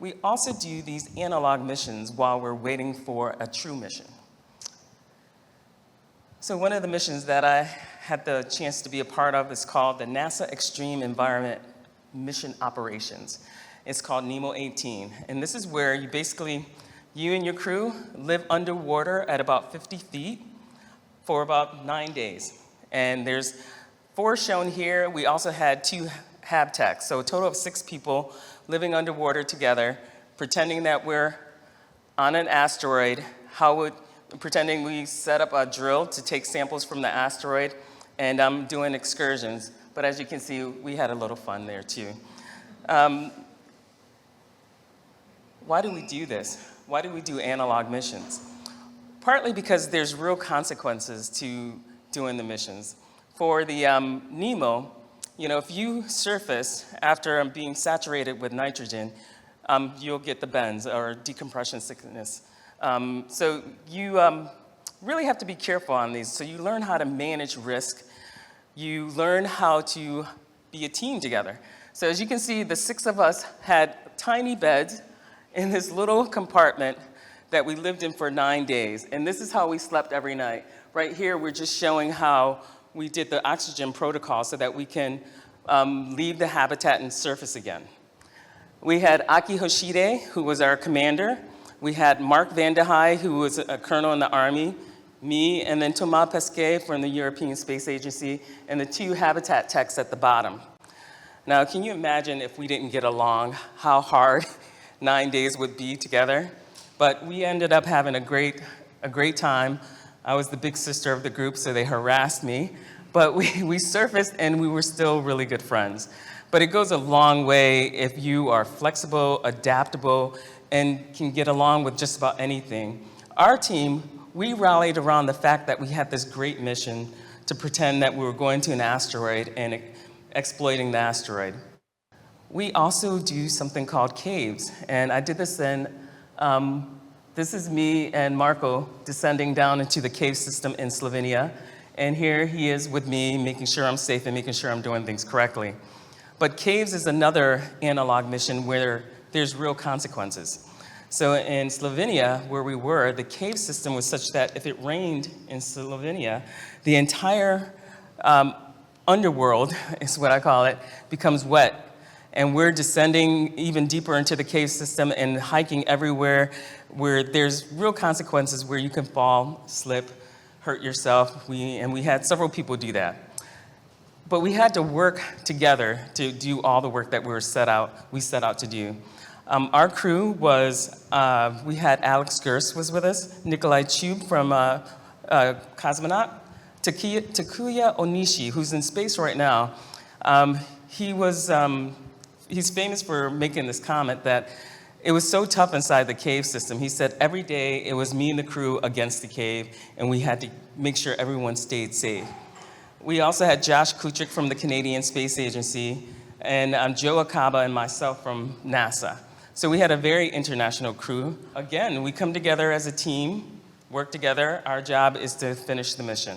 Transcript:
we also do these analog missions while we're waiting for a true mission. So one of the missions that I had the chance to be a part of is called the NASA Extreme Environment Mission Operations. It's called NEMO 18. And this is where you and your crew live underwater at about 50 feet for about 9 days. And there's 4 shown here. We also had 2 hab techs, so a total of 6 people living underwater together, pretending that we're on an asteroid, pretending we set up a drill to take samples from the asteroid, and doing excursions. But as you can see, we had a little fun there too. Why do we do this? Why do we do analog missions? Partly because there's real consequences to doing the missions. For the NEMO, if you surface after being saturated with nitrogen, you'll get the bends or decompression sickness. So you really have to be careful on these. So you learn how to manage risk. You learn how to be a team together. So as you can see, the 6 of us had tiny beds in this little compartment that we lived in for 9 days. And this is how we slept every night. Right here, we're just showing how we did the oxygen protocol so that we can leave the habitat and surface again. We had Aki Hoshide, who was our commander. We had Mark Vandehei, who was a colonel in the Army, me, and then Thomas Pesquet from the European Space Agency, and the 2 habitat techs at the bottom. Now, can you imagine if we didn't get along, how hard 9 days would be together? But we ended up having a great time. I was the big sister of the group, so they harassed me. But we surfaced, and we were still really good friends. But it goes a long way if you are flexible, adaptable, and can get along with just about anything. Our team, we rallied around the fact that we had this great mission to pretend that we were going to an asteroid and exploiting the asteroid. We also do something called caves, and I did this in this is me and Marco descending down into the cave system in Slovenia. And here he is with me, making sure I'm safe and making sure I'm doing things correctly. But caves is another analog mission where there's real consequences. So in Slovenia, where we were, the cave system was such that if it rained in Slovenia, the entire underworld, is what I call it, becomes wet. And we're descending even deeper into the cave system and hiking everywhere where there's real consequences where you can fall, slip, hurt yourself. And we had several people do that. But we had to work together to do all the work that we set out to do. Our crew was, we had Alex Gerst was with us, Nikolai Chub from Cosmonaut, Takuya Onishi, who's in space right now. He's famous for making this comment that it was so tough inside the cave system. He said every day it was me and the crew against the cave, and we had to make sure everyone stayed safe. We also had Josh Kuchik from the Canadian Space Agency, and Joe Akaba and myself from NASA. So we had a very international crew. Again, we come together as a team, work together. Our job is to finish the mission.